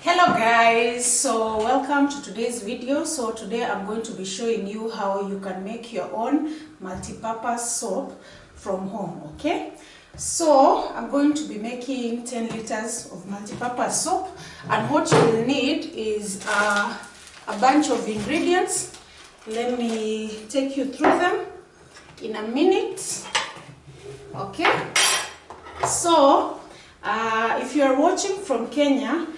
Hello guys, so welcome to today's video. So today I'm going to be showing you how you can make your own multi-purpose soap from home. Okay, so I'm going to be making 10 liters of multi-purpose soap, and what you will need is a bunch of ingredients. Let me take you through them in a minute. Okay, so if you are watching from Kenya,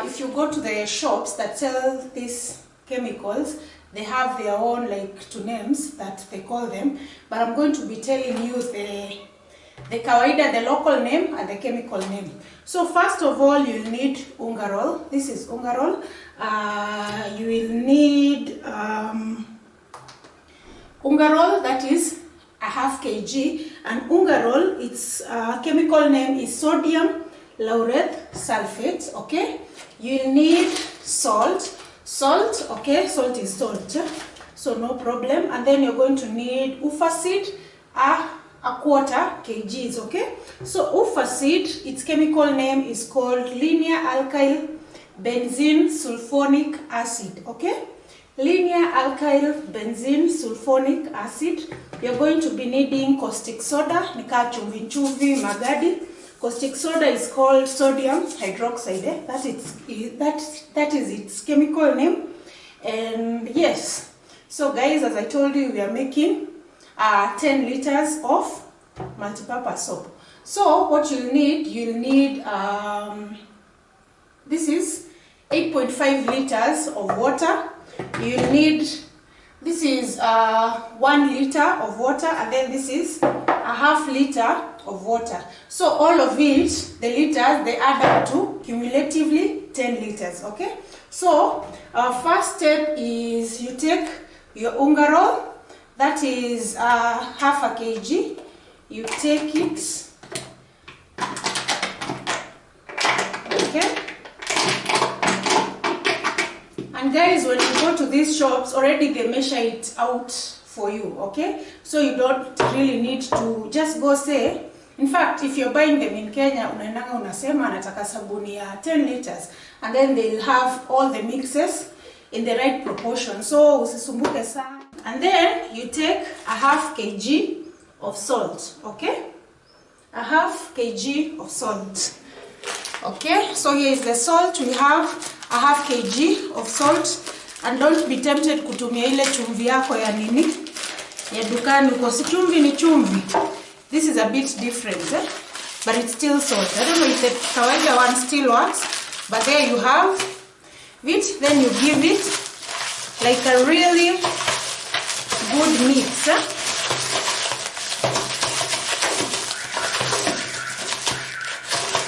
if you go to the shops that sell these chemicals, they have their own two names that they call them, but I'm going to be telling you the kawaida, the local name and the chemical name. So first of all, you'll need ungarol. This is ungarol. You will need ungarol, that is a half kg, and ungarol, its chemical name is sodium laureth sulfate. Okay, you'll need salt, okay, salt is salt, so no problem. And then you're going to need ufacid, a quarter kgs. Okay, so ufacid, its chemical name is called linear alkyl benzene sulfonic acid. Okay, linear alkyl benzene sulfonic acid. You're going to be needing caustic soda, nika chumvi chumvi magadi. Caustic soda is called sodium hydroxide. That is its chemical name. And yes, so guys, as I told you, we are making 10 liters of multi-purpose soap. So what you'll need this is 8.5 liters of water. You'll need, this is 1 liter of water, and then this is a half liter of water. So all of it, the liters, they add up to cumulatively 10 liters. Okay, so our first step is you take your ungarol, that is half a kg. You take it, okay, and guys, when you go to these shops, already they measure it out for you. Okay, so you don't really need to just go say. In fact, if you're buying them in Kenya, unaendanga unasema nataka sabuni ya 10 liters, and then they'll have all the mixes in the right proportion, so usisumbuke sana. And then you take a half kg of salt. Okay, a half kg of salt. Okay, so here is the salt. We have a half kg of salt, and don't be tempted kutumia ile chumvi yako ya nini ya dukani, because chumvi ni chumvi. This is a bit different, but it's still salt. I don't know if the kawaida one still works, but there you have it. Then you give it like a really good mix.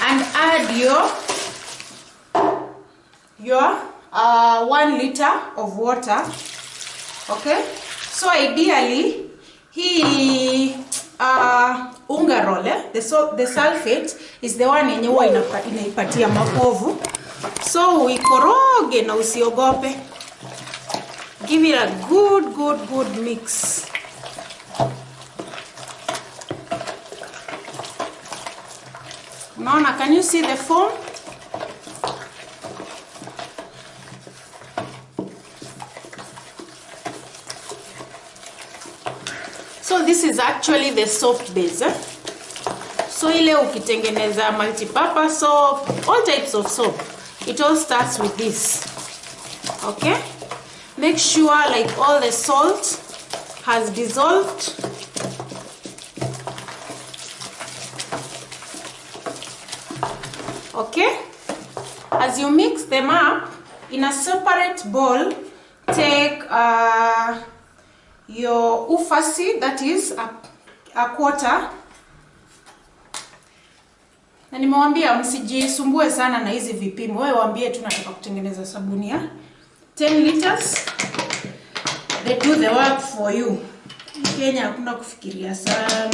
And add your 1 liter of water. Okay, so ideally ungarol, the sulfate is the one yenye huwa inaipatia mapovu, so uikoroge na usiogope. Give it a good mix. Unaona, can you see the foam? So this is actually the soap base. So ile ukitengeneza multi-purpose soap, all types of soap, it all starts with this. Okay, make sure all the salt has dissolved. Okay, as you mix them up in a separate bowl, take your ufacid, that is a quarter. Na nimewambia msijisumbue sana na hizi vipimo. Wewe waambie tu nataka kutengeneza sabuni ya 10 liters. They do the work for you. Kenya hakuna kufikiria sana.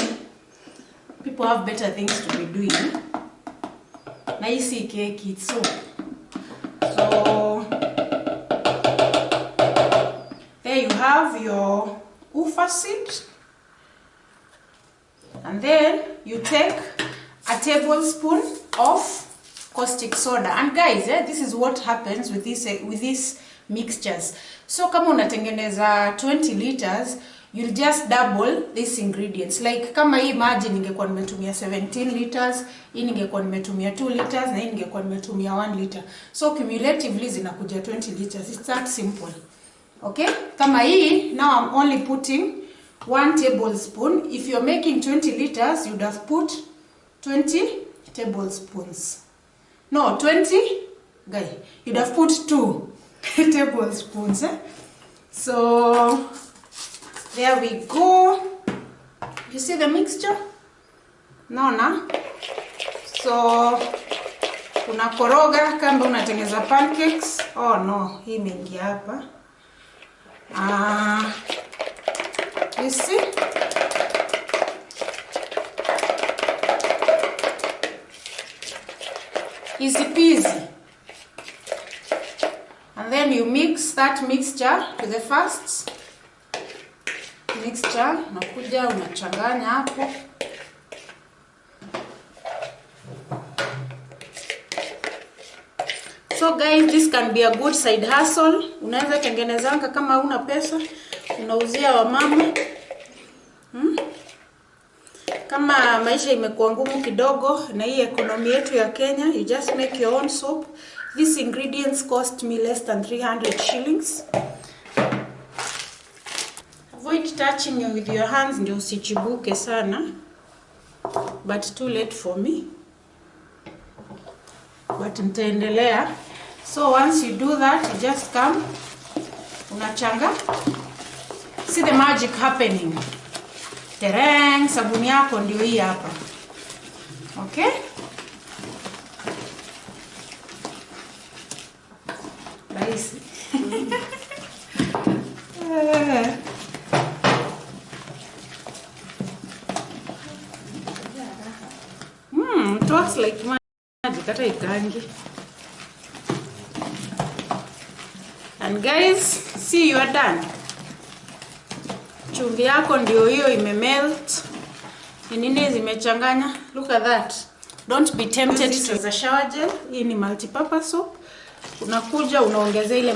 People have better things to be doing. Na hisi keki, so there you have your ufacid, and then you take a tablespoon of caustic soda. And guys, this is what happens with these mixtures. So kama unatengeneza 20 liters, you'll just double these ingredients. Like kama hii maji ningekuwa nimetumia 17 liters, hii ningekuwa nimetumia 2 liters, na hii ningekuwa nimetumia 1 liter. So cumulatively zinakuja 20 liters. It's that simple. Okay? Kama hii, now I'm only putting 1 tablespoon. If you're making 20 liters, you'd have put 20 tablespoons. No, 20, guy, you'd have put 2 tablespoons. So there we go. You see the mixture? No, na. So unakoroga kama unatengeneza pancakes. Oh no, hii imeingia hapa. You see? Easy peasy. And then you mix that mixture to the first mixture. Unakuja unachanganya hapo. So guys, this can be a good side hustle. Unaweza tengenezanga kama huna pesa, unauzia wamama. Kama maisha imekuwa ngumu kidogo na hii economy yetu ya Kenya, you just make your own soap. These ingredients cost me less than 300 shillings. Avoid touching you with your hands ndio usichibuke sana. But too late for me. But nitaendelea. So once you do that, you just come, unachanga. See the magic happening. Tereng, sabuni yako ndio hii hapa. Okay? Rahisi. It works like magic, hata ikangi. And guys, see, you are done. Chumvi yako ndio hiyo imemelt. Nini zimechanganya? Look at that. Don't be tempted to use a shower gel. Hii ni multipurpose soap. Unakuja unaongeza ile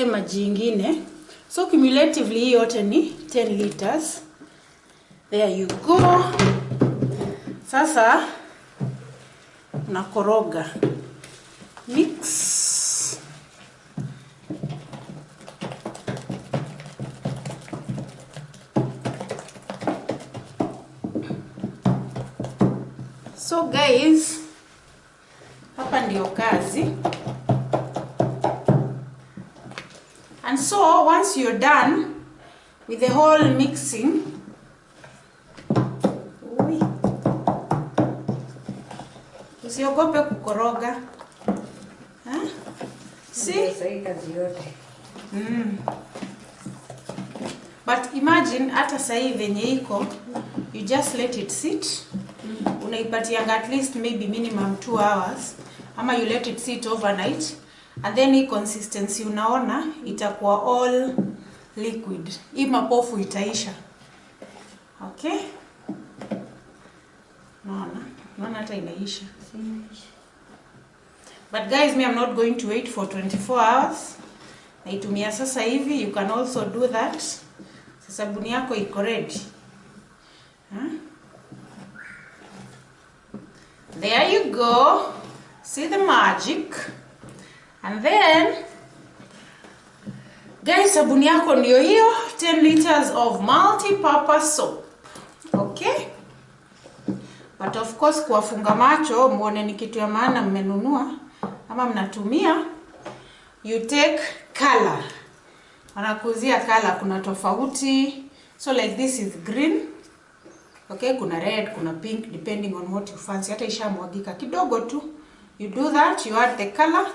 maji ingine. So cumulatively hii yote ni 10 liters. There you go. Sasa unakoroga. Mix. So guys, hapa ndio kazi. And so once you're done with the whole mixing, usiogope kukoroga. See? But imagine hata sahi venye iko, you just let it sit. Unaipatianga at least maybe minimum 2 hours. Ama you let it sit overnight. And then hii consistency unaona itakuwa all liquid. Hii mapofu itaisha. Okay? Naona hata inaisha. But guys, I'm not going to wait for 24 hours. Naitumia sasa hivi. You can also do that. Sabuni yako iko ready. There you go. See the magic. And then, guys, sabuni yako ndio hiyo. 10 liters of multi-purpose soap. Okay? But of course, kuwafunga macho, muone ni kitu ya maana mmenunua ama mnatumia. You take color. Wanakuzia color, kuna tofauti. So like this is green. Okay, kuna red, kuna pink, depending on what you fancy. Hata ishamwagika kidogo tu. You do that, you add the color.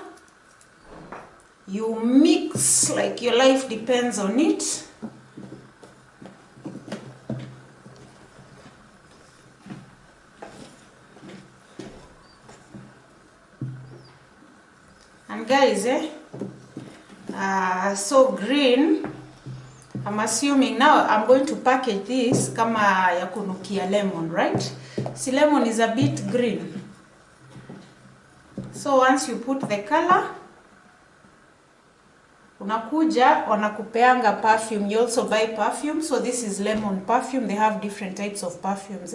You mix like your life depends on it. And guys, so green, I'm assuming now I'm going to package this kama ya kunukia lemon, right? See, lemon is a bit green. So once you put the color, unakuja wanakupeanga perfume. You also buy perfume. So this is lemon perfume. They have different types of perfumes.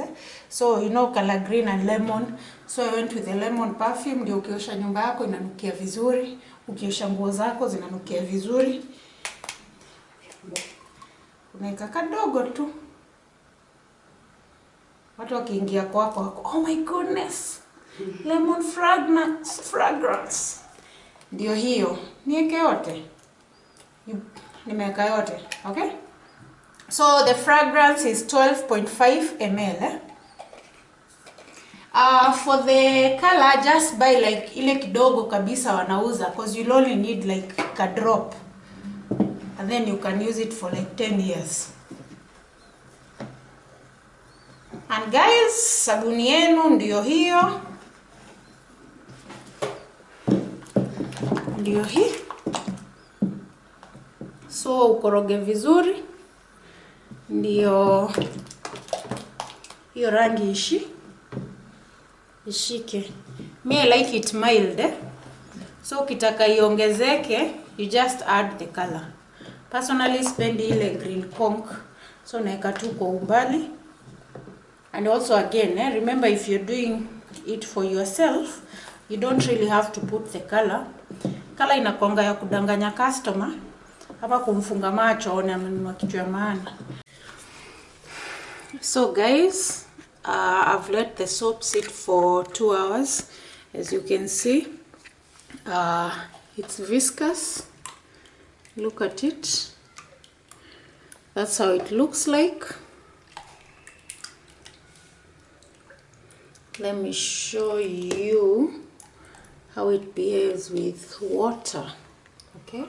So you know color green and lemon. So I went with the lemon perfume. Ndio ukiosha nyumba yako inanukia vizuri. Ukiosha nguo zako zinanukia vizuri. Unaweka kadogo tu. Watu wakiingia kwako wako, oh my goodness, lemon fragrance. Ndio hiyo. Niweke yote. Nimeweka yote. Okay? So the fragrance is 12.5 ml. For the color, just buy like ile kidogo kabisa wanauza, because you'll only need like a drop. And then you can use it for like 10 years. And guys, sabuni yenu ndio hiyo. Ndio hii. So ukoroge vizuri. Ndio hiyo rangi ishike. Me I like it mild. So ukitaka iongezeke, you just add the color. Personally spend ile green conch. So naeka tu kwa umbali. And also again, remember if you're doing it for yourself, you don't really have to put the color. Color inakuanga ya kudanganya customer. Hapa kumfunga macho aone amenunua kitu ya maana. So guys, I've let the soap sit for 2 hours. As you can see, it's viscous. Look at it. That's how it looks like. Let me show you how it behaves with water. Okay?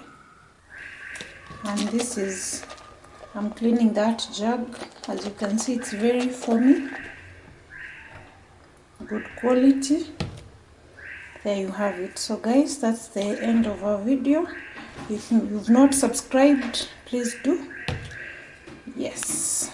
And this is, I'm cleaning that jug. As you can see, it's very foamy. Good quality. There you have it. So guys, that's the end of our video. If you've not subscribed, please do. Yes.